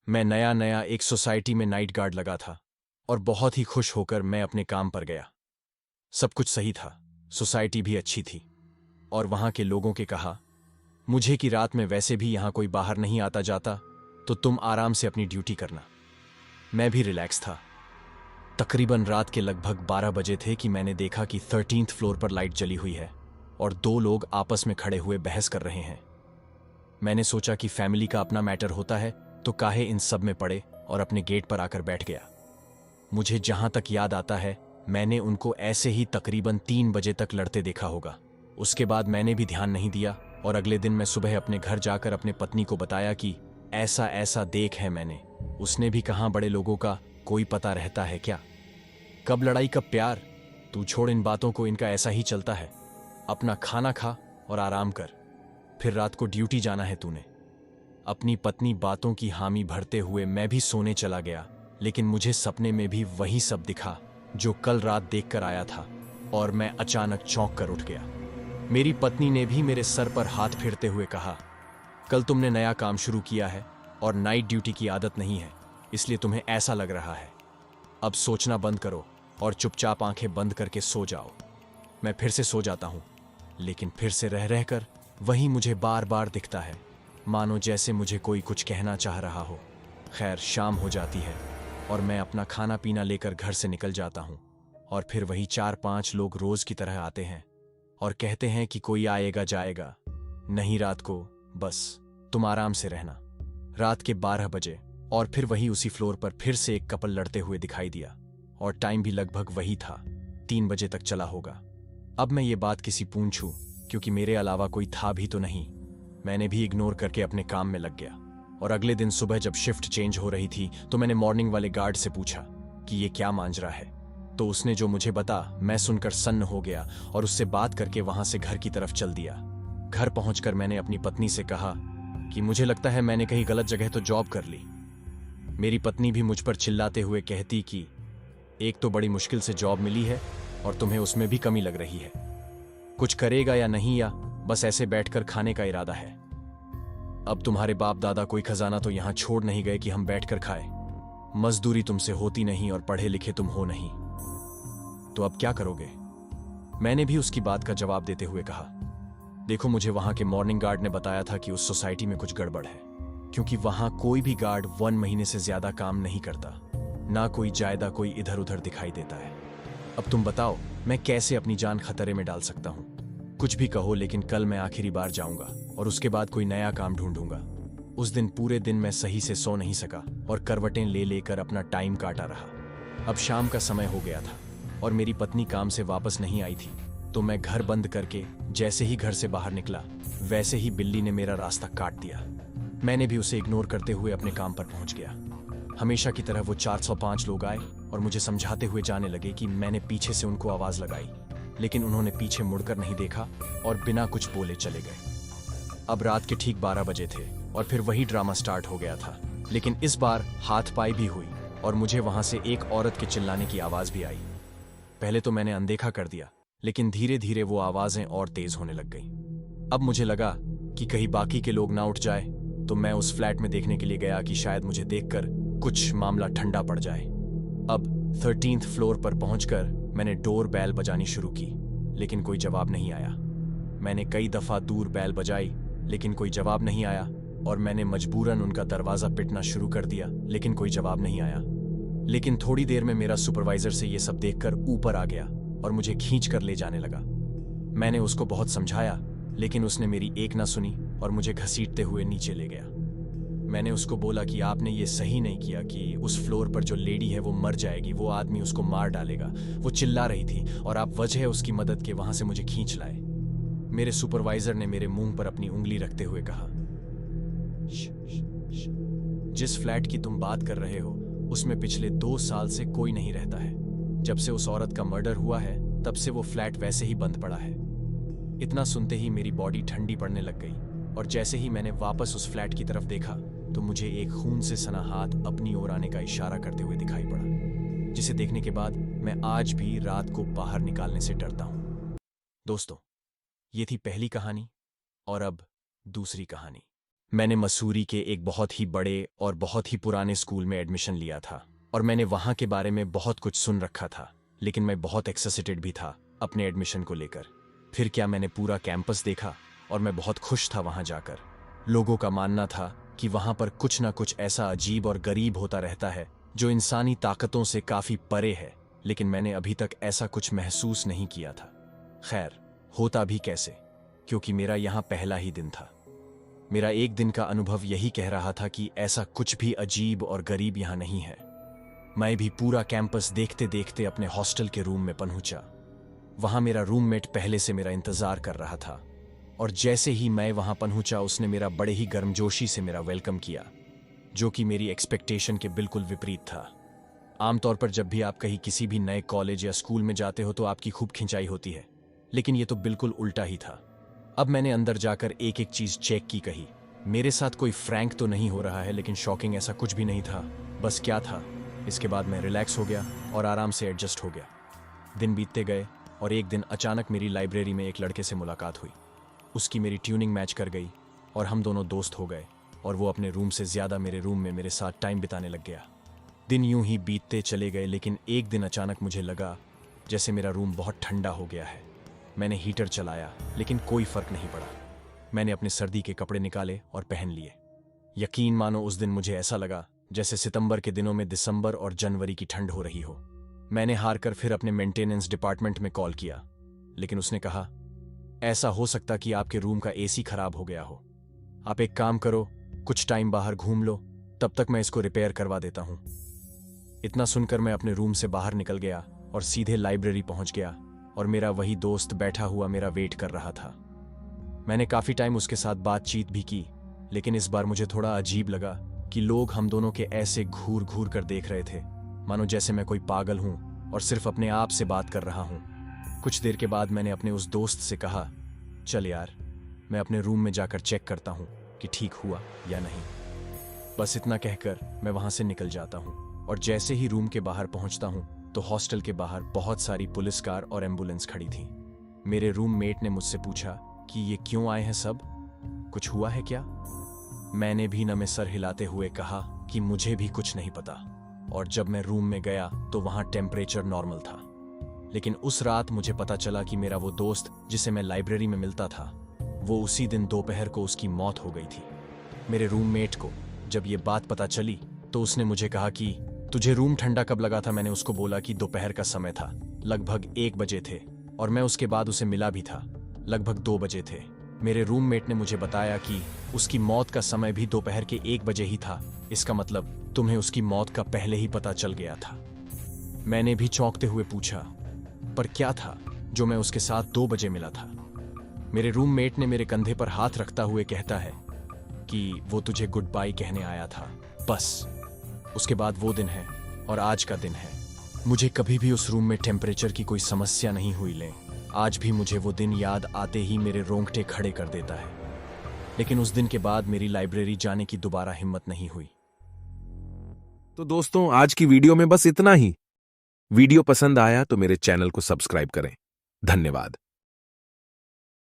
मैं नया नया एक सोसाइटी में नाइट गार्ड लगा था और बहुत ही खुश होकर मैं अपने काम पर गया। सब कुछ सही था, सोसाइटी भी अच्छी थी और वहां के लोगों के कहा मुझे कि रात में वैसे भी यहां कोई बाहर नहीं आता जाता, तो तुम आराम से अपनी ड्यूटी करना। मैं भी रिलैक्स था। तकरीबन रात के लगभग 12 बजे थे कि मैंने देखा कि 13th फ्लोर पर लाइट जली हुई है और दो लोग आपस में खड़े हुए बहस कर रहे हैं। मैंने सोचा कि फैमिली का अपना मैटर होता है तो काहे इन सब में पड़े और अपने गेट पर आकर बैठ गया। मुझे जहां तक याद आता है मैंने उनको ऐसे ही तकरीबन 3 बजे तक लड़ते देखा होगा। उसके बाद मैंने भी ध्यान नहीं दिया और अगले दिन मैं सुबह अपने घर जाकर अपने पत्नी को बताया कि ऐसा ऐसा देख है मैंने। उसने भी कहा बड़े लोगों का कोई पता रहता है क्या, कब लड़ाई कब प्यार। तू छोड़ इन बातों को, इनका ऐसा ही चलता है। अपना खाना खा और आराम कर, फिर रात को ड्यूटी जाना है तूने। अपनी पत्नी बातों की हामी भरते हुए मैं भी सोने चला गया, लेकिन मुझे सपने में भी वही सब दिखा जो कल रात देखकर आया था और मैं अचानक चौंक कर उठ गया। मेरी पत्नी ने भी मेरे सर पर हाथ फेरते हुए कहा, कल तुमने नया काम शुरू किया है और नाइट ड्यूटी की आदत नहीं है, इसलिए तुम्हें ऐसा लग रहा है। अब सोचना बंद करो और चुपचाप आंखें बंद करके सो जाओ। मैं फिर से सो जाता हूं, लेकिन फिर से रह रहकर वही मुझे बार बार दिखता है, मानो जैसे मुझे कोई कुछ कहना चाह रहा हो। खैर, शाम हो जाती है और मैं अपना खाना पीना लेकर घर से निकल जाता हूं और फिर वही 4-5 लोग रोज की तरह आते हैं और कहते हैं कि कोई आएगा जाएगा नहीं रात को, बस तुम आराम से रहना। रात के 12 बजे और फिर वही उसी फ्लोर पर फिर से एक कपल लड़ते हुए दिखाई दिया और टाइम भी लगभग वही था, 3 बजे तक चला होगा। अब मैं ये बात किसी पूछूं, क्योंकि मेरे अलावा कोई था भी तो नहीं। मैंने भी इग्नोर करके अपने काम में लग गया और अगले दिन सुबह जब शिफ्ट चेंज हो रही थी तो मैंने मॉर्निंग वाले गार्ड से पूछा कि ये क्या मांजरा है। तो उसने जो मुझे बता मैं सुनकर सन्न हो गया और उससे बात करके वहां से घर की तरफ चल दिया। घर पहुंचकर मैंने अपनी पत्नी से कहा कि मुझे लगता है मैंने कहीं गलत जगह तो जॉब कर ली। मेरी पत्नी भी मुझ पर चिल्लाते हुए कहती कि एक तो बड़ी मुश्किल से जॉब मिली है और तुम्हें उसमें भी कमी लग रही है। कुछ करेगा या नहीं, या बस ऐसे बैठकर खाने का इरादा है। अब तुम्हारे बाप दादा कोई खजाना तो यहां छोड़ नहीं गए कि हम बैठकर खाए। मजदूरी तुमसे होती नहीं और पढ़े लिखे तुम हो नहीं, तो अब क्या करोगे? मैंने भी उसकी बात का जवाब देते हुए कहा, देखो मुझे वहां के मॉर्निंग गार्ड ने बताया था कि उस सोसाइटी में कुछ गड़बड़ है, क्योंकि वहां कोई भी गार्ड 1 महीने से ज्यादा काम नहीं करता, ना कोई जायदा कोई इधर उधर दिखाई देता है। अब तुम बताओ मैं कैसे अपनी जान खतरे में डाल सकता हूं? कुछ भी कहो, लेकिन कल मैं आखिरी बार जाऊंगा और उसके बाद कोई नया काम ढूंढूंगा। उस दिन पूरे दिन मैं सही से सो नहीं सका और करवटें ले लेकर अपना टाइम काटा रहा। अब शाम का समय हो गया था और मेरी पत्नी काम से वापस नहीं आई थी, तो मैं घर बंद करके जैसे ही घर से बाहर निकला वैसे ही बिल्ली ने मेरा रास्ता काट दिया। मैंने भी उसे इग्नोर करते हुए अपने काम पर पहुंच गया। हमेशा की तरह वो 405 लोग आए और मुझे समझाते हुए जाने लगे कि मैंने पीछे से उनको आवाज लगाई, लेकिन उन्होंने पीछे मुड़कर नहीं देखा और बिना कुछ बोले चले गए। अब रात के ठीक 12 बजे थे और फिर वही ड्रामा स्टार्ट हो गया था, लेकिन इस बार हाथ-पाई भी हुई और मुझे वहां से एक औरत के चिल्लाने की आवाज भी आई। पहले तो मैंने अनदेखा कर दिया, लेकिन धीरे धीरे वो आवाजें और तेज होने लग गई। अब मुझे लगा कि कहीं बाकी के लोग ना उठ जाए, तो मैं उस फ्लैट में देखने के लिए गया कि शायद मुझे देखकर कुछ मामला ठंडा पड़ जाए। अब 13th फ्लोर पर पहुंचकर मैंने डोर बेल बजानी शुरू की, लेकिन कोई जवाब नहीं आया। मैंने कई दफा दूर बेल बजाई, लेकिन कोई जवाब नहीं आया और मैंने मजबूरन उनका दरवाजा पिटना शुरू कर दिया, लेकिन कोई जवाब नहीं आया। लेकिन थोड़ी देर में मेरा सुपरवाइजर से ये सब देखकर ऊपर आ गया और मुझे खींच कर ले जाने लगा। मैंने उसको बहुत समझाया, लेकिन उसने मेरी एक ना सुनी और मुझे घसीटते हुए नीचे ले गया। मैंने उसको बोला कि आपने ये सही नहीं किया कि उस फ्लोर पर जो लेडी है वो मर जाएगी, वो आदमी उसको मार डालेगा। वो चिल्ला रही थी और आप वजह उसकी मदद के वहां से मुझे खींच लाए। मेरे सुपरवाइजर ने मेरे मुंह पर अपनी उंगली रखते हुए कहा, जिस फ्लैट की तुम बात कर रहे हो उसमें पिछले 2 साल से कोई नहीं रहता है। जब से उस औरत का मर्डर हुआ है तब से वो फ्लैट वैसे ही बंद पड़ा है। इतना सुनते ही मेरी बॉडी ठंडी पड़ने लग गई और जैसे ही मैंने वापस उस फ्लैट की तरफ देखा तो मुझे एक खून से सना हाथ अपनी ओर आने का इशारा करते हुए दिखाई पड़ा, जिसे देखने के बाद मैं आज भी रात को बाहर निकालने से डरता हूं। दोस्तों, ये थी पहली कहानी और अब दूसरी कहानी। मैंने मसूरी के एक बहुत ही बड़े और बहुत ही पुराने स्कूल में एडमिशन लिया था और मैंने वहाँ के बारे में बहुत कुछ सुन रखा था, लेकिन मैं बहुत एक्साइटेड भी था अपने एडमिशन को लेकर। फिर क्या, मैंने पूरा कैंपस देखा और मैं बहुत खुश था वहाँ जाकर। लोगों का मानना था कि वहाँ पर कुछ ना कुछ ऐसा अजीब और गरीब होता रहता है जो इंसानी ताकतों से काफ़ी परे है, लेकिन मैंने अभी तक ऐसा कुछ महसूस नहीं किया था। खैर, होता भी कैसे, क्योंकि मेरा यहाँ पहला ही दिन था। मेरा एक दिन का अनुभव यही कह रहा था कि ऐसा कुछ भी अजीब और गरीब यहाँ नहीं है। मैं भी पूरा कैंपस देखते देखते अपने हॉस्टल के रूम में पहुंचा। वहां मेरा रूममेट पहले से मेरा इंतजार कर रहा था और जैसे ही मैं वहां पहुंचा उसने मेरा बड़े ही गर्मजोशी से मेरा वेलकम किया, जो कि मेरी एक्सपेक्टेशन के बिल्कुल विपरीत था। आमतौर पर जब भी आप कहीं किसी भी नए कॉलेज या स्कूल में जाते हो तो आपकी खूब खिंचाई होती है, लेकिन ये तो बिल्कुल उल्टा ही था। अब मैंने अंदर जाकर एक एक चीज चेक की। कही मेरे साथ कोई फ्रैंक तो नहीं हो रहा है, लेकिन शॉकिंग ऐसा कुछ भी नहीं था। बस क्या था, इसके बाद मैं रिलैक्स हो गया और आराम से एडजस्ट हो गया। दिन बीतते गए और एक दिन अचानक मेरी लाइब्रेरी में एक लड़के से मुलाकात हुई। उसकी मेरी ट्यूनिंग मैच कर गई और हम दोनों दोस्त हो गए और वो अपने रूम से ज़्यादा मेरे रूम में मेरे साथ टाइम बिताने लग गया। दिन यूं ही बीतते चले गए, लेकिन एक दिन अचानक मुझे लगा जैसे मेरा रूम बहुत ठंडा हो गया है। मैंने हीटर चलाया, लेकिन कोई फर्क नहीं पड़ा। मैंने अपने सर्दी के कपड़े निकाले और पहन लिए। यकीन मानो, उस दिन मुझे ऐसा लगा जैसे सितंबर के दिनों में दिसंबर और जनवरी की ठंड हो रही हो। मैंने हार कर फिर अपने मेंटेनेंस डिपार्टमेंट में कॉल किया, लेकिन उसने कहा ऐसा हो सकता कि आपके रूम का एसी खराब हो गया हो। आप एक काम करो, कुछ टाइम बाहर घूम लो, तब तक मैं इसको रिपेयर करवा देता हूं। इतना सुनकर मैं अपने रूम से बाहर निकल गया और सीधे लाइब्रेरी पहुंच गया और मेरा वही दोस्त बैठा हुआ मेरा वेट कर रहा था। मैंने काफी टाइम उसके साथ बातचीत भी की, लेकिन इस बार मुझे थोड़ा अजीब लगा कि लोग हम दोनों के ऐसे घूर घूर कर देख रहे थे, मानो जैसे मैं कोई पागल हूं और सिर्फ अपने आप से बात कर रहा हूं। कुछ देर के बाद मैंने अपने उस दोस्त से कहा, चल यार, मैं अपने रूम में जाकर चेक करता हूं कि ठीक हुआ या नहीं। बस इतना कहकर मैं वहां से निकल जाता हूं और जैसे ही रूम के बाहर पहुंचता हूं तो हॉस्टल के बाहर बहुत सारी पुलिस कार और एम्बुलेंस खड़ी थी। मेरे रूममेट ने मुझसे पूछा कि ये क्यों आए हैं सब, कुछ हुआ है क्या? मैंने भी न में सर हिलाते हुए कहा कि मुझे भी कुछ नहीं पता। और जब मैं रूम में गया तो वहां टेम्परेचर नॉर्मल था, लेकिन उस रात मुझे पता चला कि मेरा वो दोस्त जिसे मैं लाइब्रेरी में मिलता था, वो उसी दिन दोपहर को उसकी मौत हो गई थी। मेरे रूममेट को जब ये बात पता चली तो उसने मुझे कहा कि तुझे रूम ठंडा कब लगा था? मैंने उसको बोला कि दोपहर का समय था, लगभग 1 बजे थे, और मैं उसके बाद उसे मिला भी था, लगभग 2 बजे थे। मेरे रूममेट ने मुझे बताया कि उसकी मौत का समय भी दोपहर के 1 बजे ही था। इसका मतलब तुम्हें उसकी मौत का पहले ही पता चल गया था। मैंने भी चौंकते हुए पूछा, पर क्या था जो मैं उसके साथ 2 बजे मिला था? मेरे रूममेट ने मेरे कंधे पर हाथ रखता हुए कहता है कि वो तुझे गुड बाय कहने आया था, बस। उसके बाद वो दिन है और आज का दिन है। मुझे कभी भी उस रूम में टेम्परेचर की कोई समस्या नहीं हुई ले। आज भी मुझे वो दिन याद आते ही मेरे रोंगटे खड़े कर देता है। लेकिन उस दिन के बाद मेरी लाइब्रेरी जाने की दोबारा हिम्मत नहीं हुई। तो दोस्तों, आज की वीडियो में बस इतना ही। वीडियो पसंद आया तो मेरे चैनल को सब्सक्राइब करें। धन्यवाद।